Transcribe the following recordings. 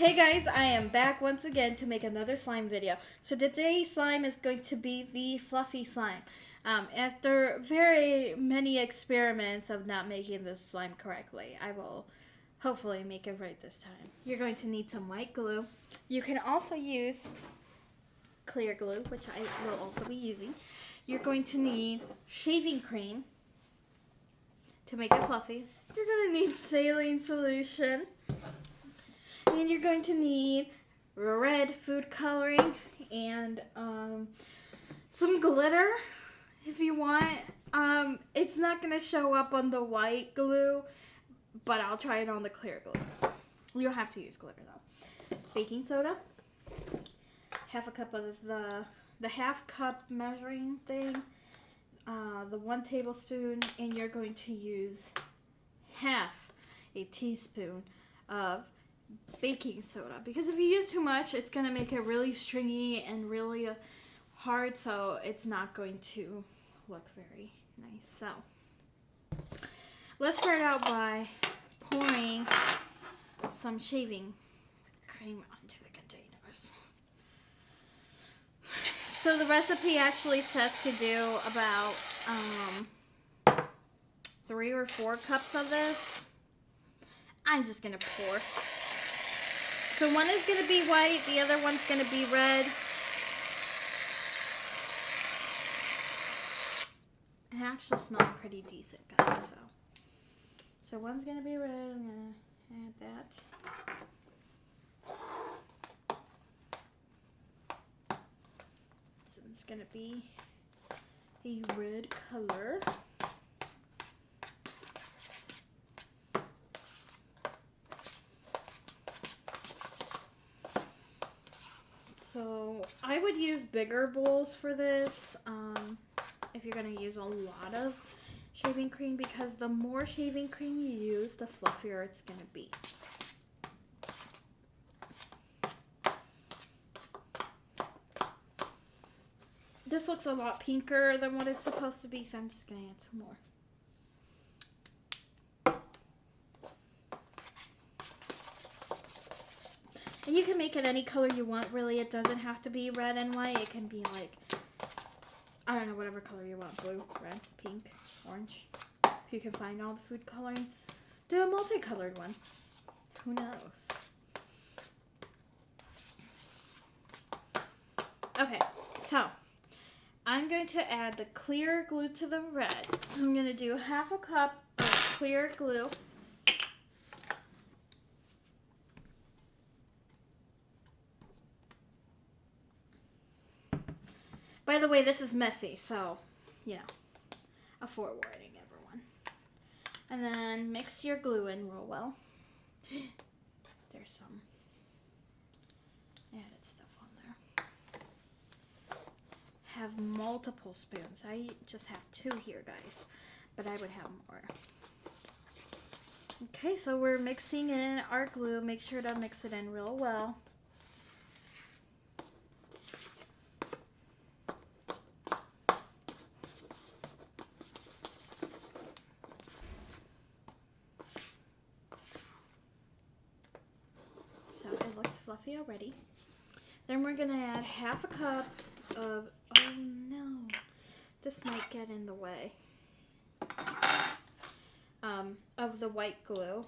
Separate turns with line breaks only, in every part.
Hey guys, I am back once again to make another slime video. So today's slime is going to be the fluffy slime. After very many experiments of not making this slime correctly, I will hopefully make it right this time. You're going to need some white glue. You can also use clear glue, which I will also be using. You're going to need shaving cream to make it fluffy. You're going to need saline solution. And you're going to need red food coloring and some glitter if you want. It's not going to show up on the white glue, but I'll try it on the clear glue. You don't have to use glitter though. Baking soda. Half a cup of the half cup measuring thing. The 1 tablespoon, and you're going to use half a teaspoon of baking soda, because if you use too much, it's going to make it really stringy and really hard, so it's not going to look very nice. So let's start out by pouring some shaving cream onto the containers. So the recipe actually says to do about 3 or 4 cups of this. I'm just going to pour. So one is going to be white, the other one's going to be red. It actually smells pretty decent, guys. So one's going to be red. I'm going to add that. So it's going to be a red color. So I would use bigger bowls for this if you're going to use a lot of shaving cream, because the more shaving cream you use, the fluffier it's going to be. This looks a lot pinker than what it's supposed to be, so I'm just going to add some more. And you can make it any color you want, really. It doesn't have to be red and white. It can be like, I don't know, whatever color you want. Blue, red, pink, orange. If you can find all the food coloring, do a multicolored one. Who knows? Okay, so I'm going to add the clear glue to the red. So I'm going to do half a cup of clear glue. By the way, this is messy, so, you know, a forewarning, everyone. And then mix your glue in real well. There's some added stuff on there. Have multiple spoons. I just have 2 here, guys, but I would have more. Okay, so we're mixing in our glue. Make sure to mix it in real well. It looks fluffy already. Then we're gonna add half a cup of, oh no, this might get in the way, of the white glue.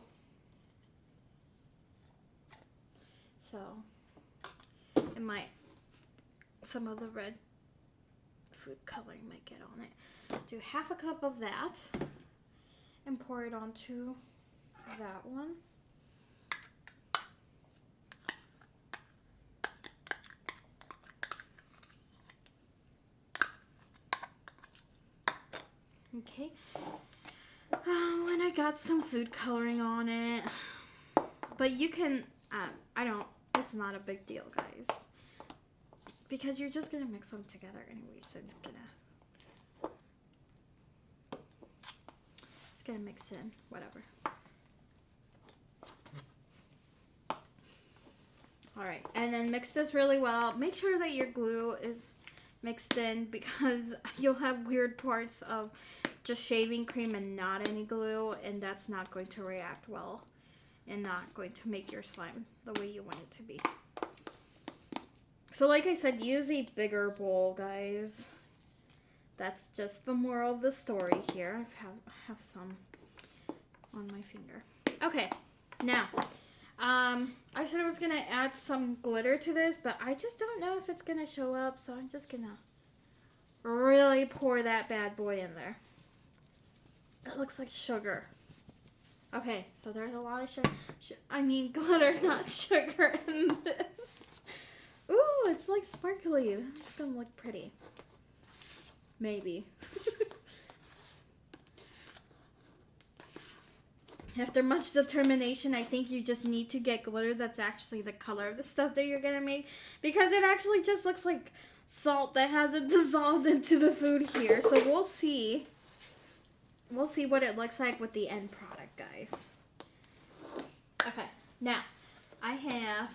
So it might, some of the red food coloring might get on it. Do half a cup of that and pour it onto that one. Okay, and I got some food coloring on it, but you can, it's not a big deal, guys, because you're just going to mix them together anyway, so it's going to mix in, whatever. Alright, and then mix this really well. Make sure that your glue is mixed in, because you'll have weird parts of just shaving cream and not any glue, and that's not going to react well and not going to make your slime the way you want it to be. So like I said, use a bigger bowl, guys. That's just the moral of the story here. I have some on my finger. Okay, now, I said I was gonna add some glitter to this, but I just don't know if it's gonna show up, so I'm just gonna really pour that bad boy in there. It looks like sugar. Okay, so there's a lot of glitter, not sugar in this. Ooh, it's like sparkly. It's gonna look pretty. Maybe. After much determination, I think you just need to get glitter that's actually the color of the stuff that you're gonna make, because it actually just looks like salt that hasn't dissolved into the food here. So we'll see. We'll see what it looks like with the end product, guys. Okay, now I have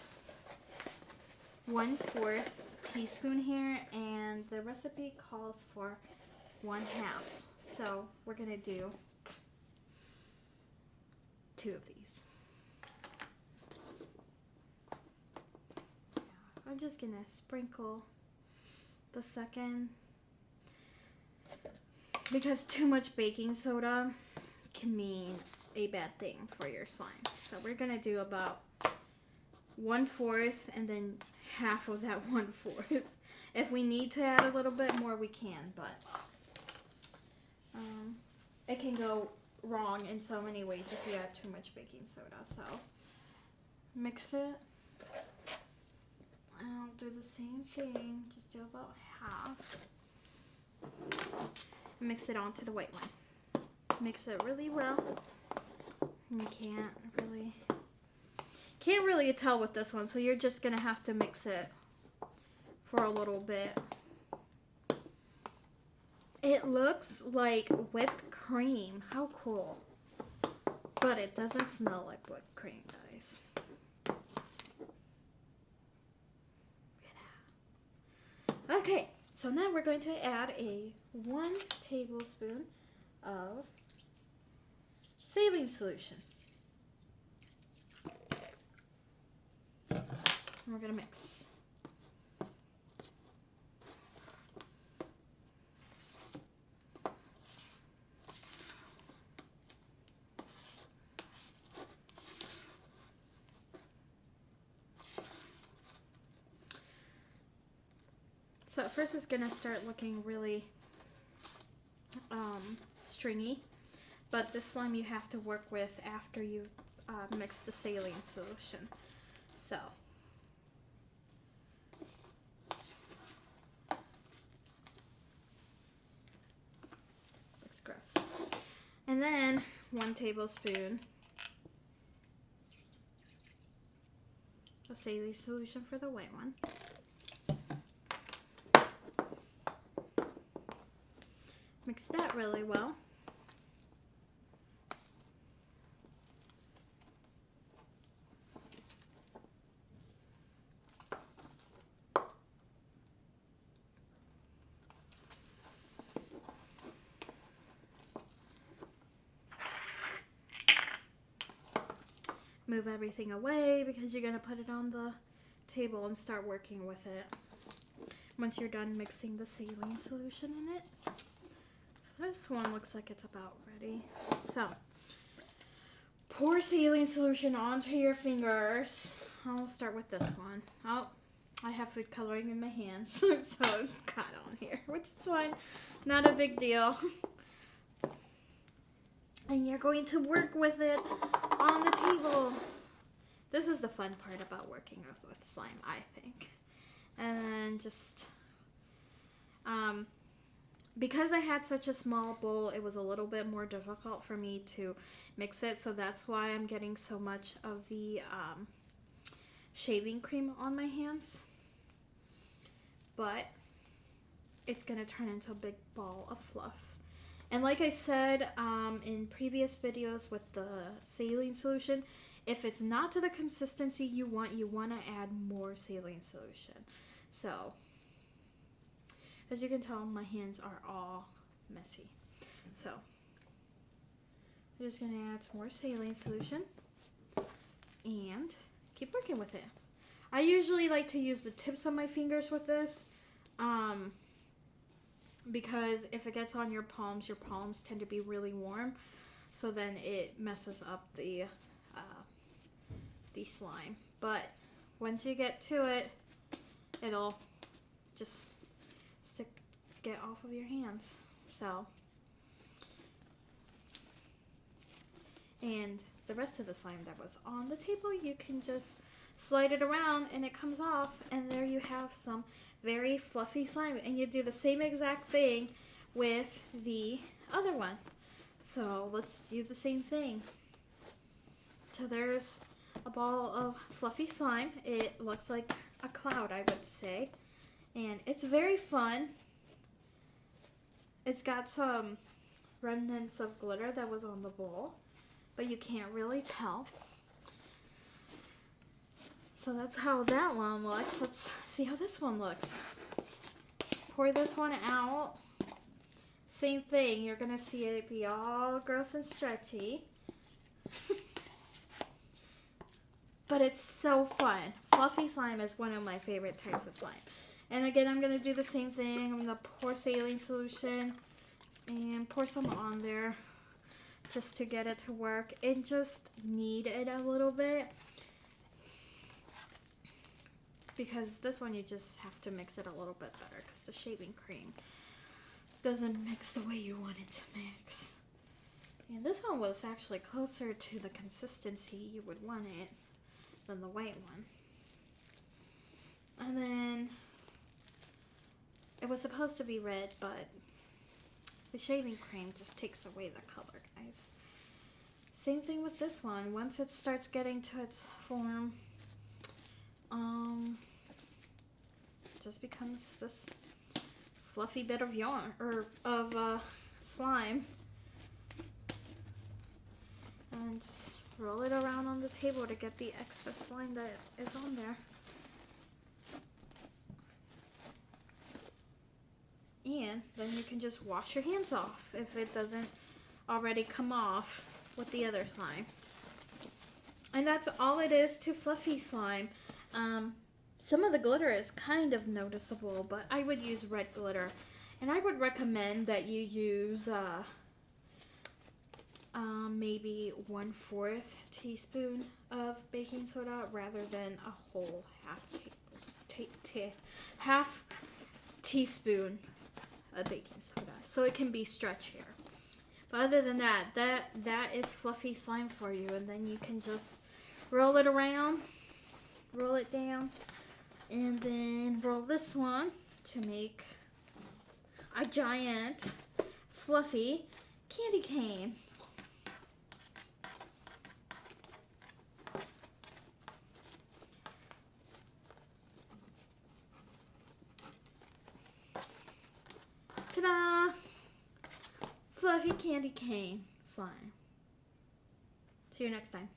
1/4 teaspoon here, and the recipe calls for 1/2. So we're gonna do 2 of these. I'm just gonna sprinkle the second, because too much baking soda can mean a bad thing for your slime. So we're gonna do about 1/4 and then half of that 1/4. If we need to add a little bit more, we can, but it can go wrong in so many ways if you add too much baking soda. So mix it. I'll do the same thing, just do about half. Mix it onto the white one. Mix it really well. You can't really tell with this one, so you're just gonna have to mix it for a little bit. It looks like whipped cream. How cool. But it doesn't smell like whipped cream, guys. Okay, so now we're going to add a 1 tablespoon of saline solution. And we're going to mix. So at first it's going to start looking really stringy, but this slime you have to work with after you mix the saline solution. So looks gross. And then 1 tablespoon of saline solution for the white one. Mix that really well. Move everything away because you're going to put it on the table and start working with it once you're done mixing the saline solution in it. So this one looks like it's about ready. So pour saline solution onto your fingers. I'll start with this one. Oh, I have food coloring in my hands, so it got on here, which is fine. Not a big deal. And you're going to work with it on the table. This is the fun part about working with slime, I think. And just, because I had such a small bowl, it was a little bit more difficult for me to mix it. So that's why I'm getting so much of the shaving cream on my hands. But it's going to turn into a big ball of fluff. And like I said in previous videos with the saline solution, if it's not to the consistency you want to add more saline solution. So, as you can tell, my hands are all messy. So, I'm just going to add some more saline solution. and keep working with it. I usually like to use the tips of my fingers with this, because if it gets on your palms tend to be really warm, so then it messes up the slime. But once you get to it, it'll just get off of your hands. So, and the rest of the slime that was on the table, you can just slide it around and it comes off, and there you have some very fluffy slime. And you do the same exact thing with the other one. So let's do the same thing. So there's a ball of fluffy slime. It looks like a cloud, I would say, and it's very fun. It's got some remnants of glitter that was on the bowl, but you can't really tell. So that's how that one looks. Let's see how this one looks. Pour this one out. Same thing. You're going to see it be all gross and stretchy. But it's so fun. Fluffy slime is one of my favorite types of slime. And again, I'm going to do the same thing. I'm going to pour saline solution and pour some on there just to get it to work. And just knead it a little bit, because this one you just have to mix it a little bit better because the shaving cream doesn't mix the way you want it to mix. And this one was actually closer to the consistency you would want it than the white one. And then it was supposed to be red, but the shaving cream just takes away the color, guys. Same thing with this one. Once it starts getting to its form, it just becomes this fluffy bit of yarn, or of slime. And just roll it around on the table to get the excess slime that is on there. And then you can just wash your hands off if it doesn't already come off with the other slime. And that's all it is to fluffy slime. Some of the glitter is kind of noticeable, but I would use red glitter. And I would recommend that you use maybe 1/4 teaspoon of baking soda rather than a whole half teaspoon of baking soda, so it can be stretchier. But other than that, that is fluffy slime for you. And then you can just roll it around, roll it down, and then roll this one to make a giant fluffy candy cane. Ta-da! Fluffy candy cane slime. See you next time.